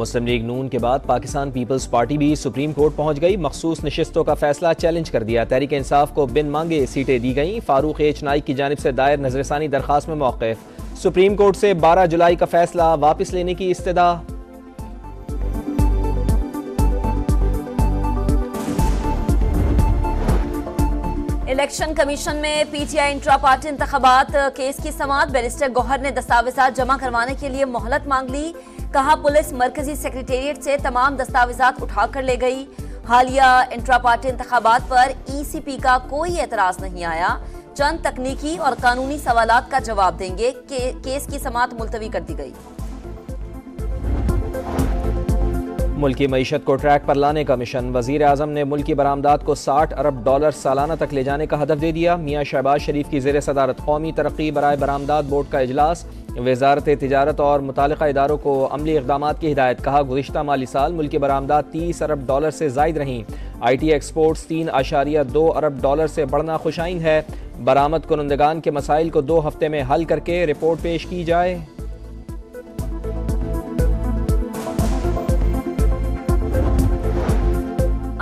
मुस्लिम league नून के बाद Pakistan peoples party भी सुप्रीम कोर्ट पहुंच गई। मखसूस नशिस्तों का फैसला चैलेंज कर दिया। तहरीक इंसाफ को बिन मांगे सीटें दी गईं। फारूक एच नाइक की जानिब से दायर नजरसानी दरखास्त में मौक़िफ़। सुप्रीम कोर्ट से 12 जुलाई का फैसला वापस लेने की इस्तदा। इलेक्शन कमीशन में पीटीआई इंट्रा पार्टी इंतखाबात केस की समाअत। बैरिस्टर गौहर ने दस्तावेजात जमा करवाने के लिए मोहलत मांग ली। कहा पुलिस मरकजी सेक्रेटेरिएट से तमाम दस्तावेजात उठाकर ले गई। हालिया इंट्रा पार्टी इंतखाबात पर ईसीपी का कोई एतराज नहीं आया। चंद तकनीकी और कानूनी सवालात का जवाब देंगे। केस की समाअत मुलतवी कर दी गई। मुल्की मईशत को ट्रैक पर लाने का मिशन। वजीर आजम ने मुल्की बरामदात को $60 अरब सालाना तक ले जाने का हदफ दे दिया। मियां शहबाज शरीफ की ज़ेर सदारत कौमी तरक्की बराए बरामदात बोर्ड का इजलास। वजारत तिजारत और मुतालिका इदारों को अमली इक़दामात की हिदायत। कहा गुज़िश्ता माली साल मुल्की बरामदात $30 अरब से ज़ायद रहीं। IT एक्सपोर्ट्स $3.2 अरब से बढ़ना खुशाइन है। बरामद कुनंदगान के मसाइल को 2 हफ्ते में हल करके रिपोर्ट पेश की जाए।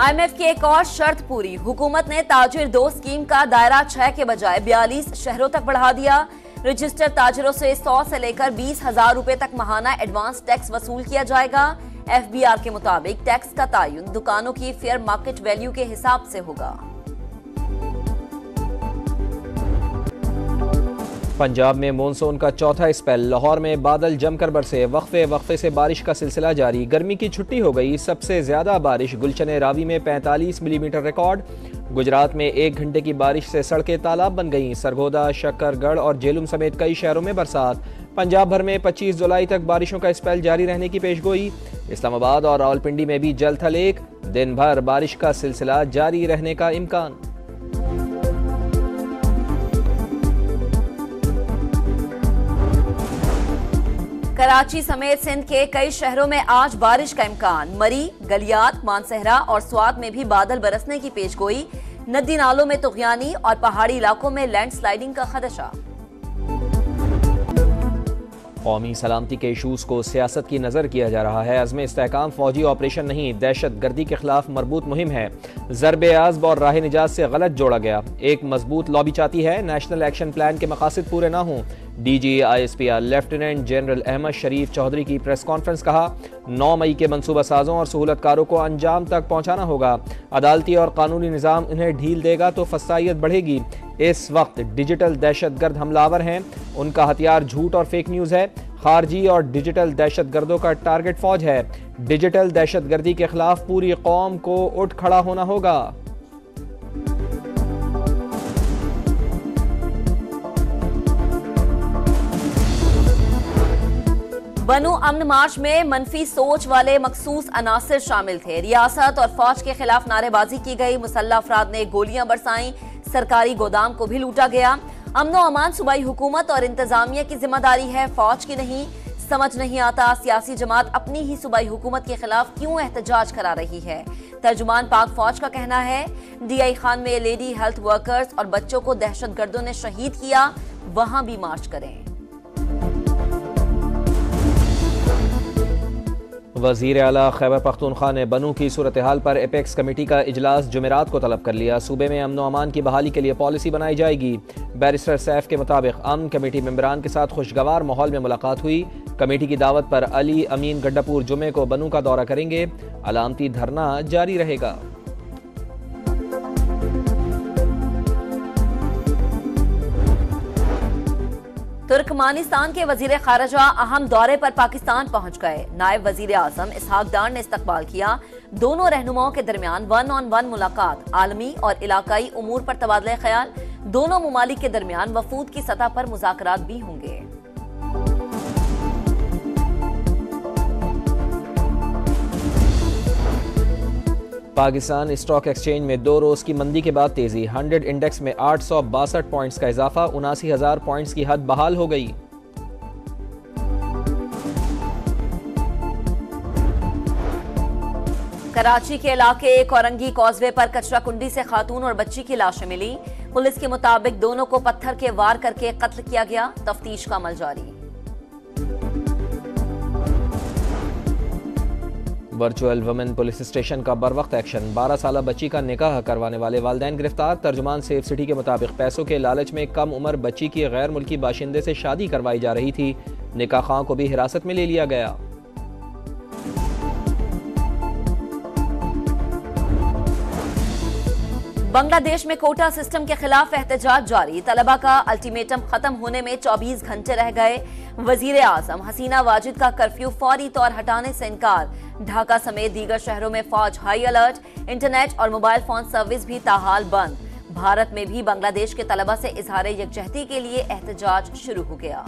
IMF की एक और शर्त पूरी। हुकूमत ने ताजिर 2 स्कीम का दायरा 6 के बजाय 42 शहरों तक बढ़ा दिया। रजिस्टर्ड ताजिरों से 100 से लेकर 20,000 रुपए तक माहाना एडवांस टैक्स वसूल किया जाएगा। FBR के मुताबिक टैक्स का तयन दुकानों की फेयर मार्केट वैल्यू के हिसाब से होगा। पंजाब में मानसून का चौथा स्पेल। लाहौर में बादल जमकर बरसे। वक्फे से बारिश का सिलसिला जारी। गर्मी की छुट्टी हो गई। सबसे ज्यादा बारिश गुलशन रावी में 45 मिलीमीटर रिकॉर्ड। गुजरात में 1 घंटे की बारिश से सड़कें तालाब बन गईं। सरगोदा, शकरगढ़ और झेलुम समेत कई शहरों में बरसात। पंजाब भर में 25 जुलाई तक बारिशों का स्पेल जारी रहने की पेशगोई। इस्लामाबाद और रावलपिंडी में भी जल थल एक। दिन भर बारिश का सिलसिला जारी रहने का इम्कान। कराची समेत सिंध के कई शहरों में आज बारिश का इम्कान। मरी, गलियात, मानसहरा और स्वात में भी बादल बरसने की पेशगोई। नदी नालों में तुगयानी और पहाड़ी इलाकों में लैंडस्लाइडिंग का खदशा। कौमी सलामती के इशूज को सियासत की नज़र किया जा रहा है। अज़्म इस्तेहकाम फौजी ऑपरेशन नहीं, दहशत गर्दी के खिलाफ मरबूत मुहिम है। ज़रबे आज़ब और राह निजात से गलत जोड़ा गया। एक मजबूत लॉबी चाहती है नेशनल एक्शन प्लान के मकासद पूरे ना हों। DG ISPR lieutenant general Ahmed Sharif Chaudhry की प्रेस कॉन्फ्रेंस। कहा 9 मई के मनसूबा साजों और सहूलतकारों को अंजाम तक पहुँचाना होगा। अदालती और कानूनी निज़ाम इन्हें ढील देगा तो फसाइयत बढ़ेगी। इस वक्त डिजिटल दहशतगर्द हमलावर हैं। उनका हथियार झूठ और फेक न्यूज़ है। खारजी और डिजिटल दहशतगर्दों का टारगेट फौज है। डिजिटल दहशतगर्दी के खिलाफ पूरी कौम को उठ खड़ा होना होगा। बनू अमन मार्च में मनफी सोच वाले मखसूस अनासिर शामिल थे। रियासत और फौज के खिलाफ नारेबाजी की गई। मुसल्लह अफराद ने गोलियां बरसाईं। सरकारी गोदाम को भी लूटा गया। अमनो अमान सूबाई हुकूमत और इंतजामिया की जिम्मेदारी है, फौज की नहीं। समझ नहीं आता सियासी जमात अपनी ही सूबाई हुकूमत के खिलाफ क्यों एहतजाज करा रही है। तर्जुमान पाक फौज का कहना है DI खान में लेडी हेल्थ वर्कर्स और बच्चों को दहशतगर्दों ने शहीद किया, वहां भी मार्च करें। वज़ीर आला खैबर पख्तूनख्वा ने बनू की सूरत हाल पर एपेक्स कमेटी का इजलास जुमेरात को तलब कर लिया। सूबे में अमन अमान की बहाली के लिए पॉलिसी बनाई जाएगी। बैरिस्टर सैफ के मुताबिक अमन कमेटी मेंबरान के साथ खुशगवार माहौल में मुलाकात हुई। कमेटी की दावत पर अली अमीन गड्डापुर जुमे को बनू का दौरा करेंगे। अलामती धरना जारी रहेगा। तुर्कमानिस्तान के वजीर खारजा अहम दौरे पर पाकिस्तान पहुंच गए। नायब वजीर आजम इसहाक डार ने इस्तकबाल किया। दोनों रहनुमाओं के दरमियान 1-on-1 मुलाकात। आलमी और इलाकाई उमूर पर तबादला ख्याल। दोनों मुमालिक के दरमियान वफूद की सतह पर मुज़ाकरात भी होंगे। पाकिस्तान स्टॉक एक्सचेंज में 2 रोज की मंदी के बाद तेजी। 100 इंडेक्स में 862 पॉइंट्स का इजाफा। 79,000 पॉइंट्स की हद बहाल हो गई। कराची के इलाके कोरंगी कॉजवे पर कचरा कुंडी से खातून और बच्ची की लाशें मिली। पुलिस के मुताबिक दोनों को पत्थर के वार करके कत्ल किया गया। तफ्तीश का अमल जारी। वर्चुअल वुमेन पुलिस स्टेशन का बरवक्त एक्शन। 12 साल बच्ची का निकाह करवाने वाले वालिदैन गिरफ्तार। तर्जुमान सेफ सिटी के मुताबिक पैसों के लालच में कम उम्र बच्ची की गैर मुल्की बाशिंदे से शादी करवाई जा रही थी। निकाह खां को भी हिरासत में ले लिया गया। बांग्लादेश में कोटा सिस्टम के खिलाफ एहतजाज जारी। तलबा का अल्टीमेटम खत्म होने में 24 घंटे रह गए। वजीर आजम हसीना वाजिद का कर्फ्यू फौरी तौर हटाने से इनकार। ढाका समेत दीगर शहरों में फौज हाई अलर्ट। इंटरनेट और मोबाइल फोन सर्विस भी ताहाल बंद। भारत में भी बांग्लादेश के तलबा से इजहार यकजहती के लिए एहतजाज शुरू हो गया।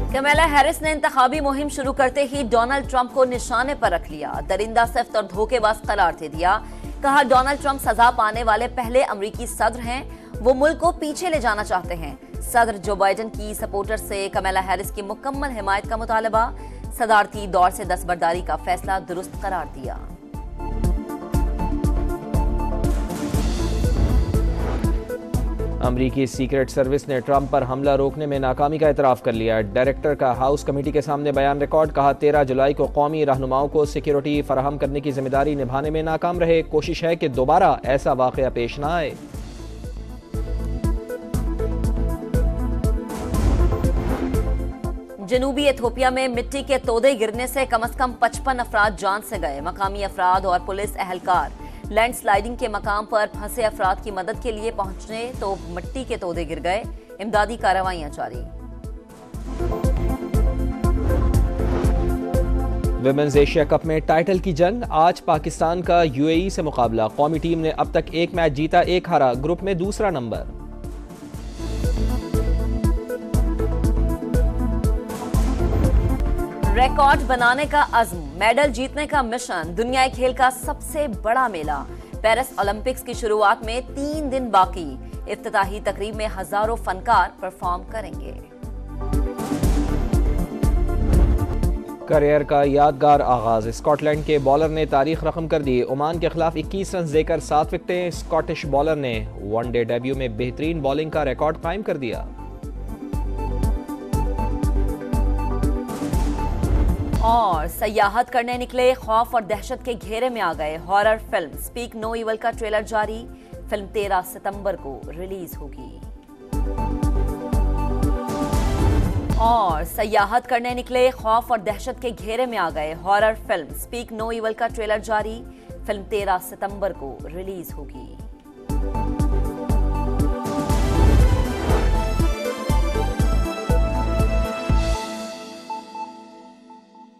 कमला हैरिस ने इंतखाबी मुहिम शुरू करते ही डोनाल्ड ट्रंप को निशाने पर रख लिया। दरिंदा सिफ्त और धोखेबाज करार दे दिया। कहा डोनाल्ड ट्रंप सजा पाने वाले पहले अमरीकी सदर हैं। वो मुल्क को पीछे ले जाना चाहते हैं। सदर जो बाइडेन की सपोर्टर से कमला हैरिस की मुकम्मल हिमायत का मुतालबा। सदारती दौर से दस्तबरदारी का फैसला दुरुस्त करार दिया। अमरीकी सीक्रेट सर्विस ने ट्रंप पर हमला रोकने में नाकामी का इतराफ कर लिया। डायरेक्टर का हाउस कमेटी के सामने बयान रिकॉर्ड। कहा 13 जुलाई को कौमी रहनुमाओं को सिक्योरिटी फराहम करने की जिम्मेदारी निभाने में नाकाम रहे। कोशिश है कि दोबारा ऐसा वाकया पेश न आए। जनूबी इथियोपिया में मिट्टी के तोदे गिरने से कम 55 अफराद जान से गए। मकामी अफराद और पुलिस एहलकार लैंडस्लाइडिंग के मकाम पर फंसे अफराद की मदद के लिए पहुंचने तो मिट्टी के तोदे गिर गए। इमदादी कार्रवाइयां जारी। विमेंस एशिया कप में टाइटल की जंग। आज पाकिस्तान का यूएई से मुकाबला। कौमी टीम ने अब तक 1 मैच जीता, 1 हारा। ग्रुप में दूसरा नंबर। रिकॉर्ड बनाने का अज़्म, मेडल जीतने का मिशन। दुनियाई खेल का सबसे बड़ा मेला। पेरिस ओलंपिक्स की शुरुआत में 3 दिन बाकी। इफ्तिताही तकरीब में हजारों फनकार परफॉर्म करेंगे। करियर का यादगार आगाज। स्कॉटलैंड के बॉलर ने तारीख रकम कर दी। ओमान के खिलाफ 21 रन देकर 7 विकेटें। स्कॉटिश बॉलर ने वनडे डेब्यू में बेहतरीन बॉलिंग का रिकॉर्ड कायम कर दिया। और सयाहत करने निकले, खौफ और दहशत के घेरे में आ गए। Horror film Speak No Evil का ट्रेलर जारी। फिल्म 13 सितंबर को रिलीज होगी। और सयाहत करने निकले, खौफ और दहशत के घेरे में आ गए। Horror film Speak No Evil का ट्रेलर जारी। फिल्म 13 सितंबर को रिलीज होगी।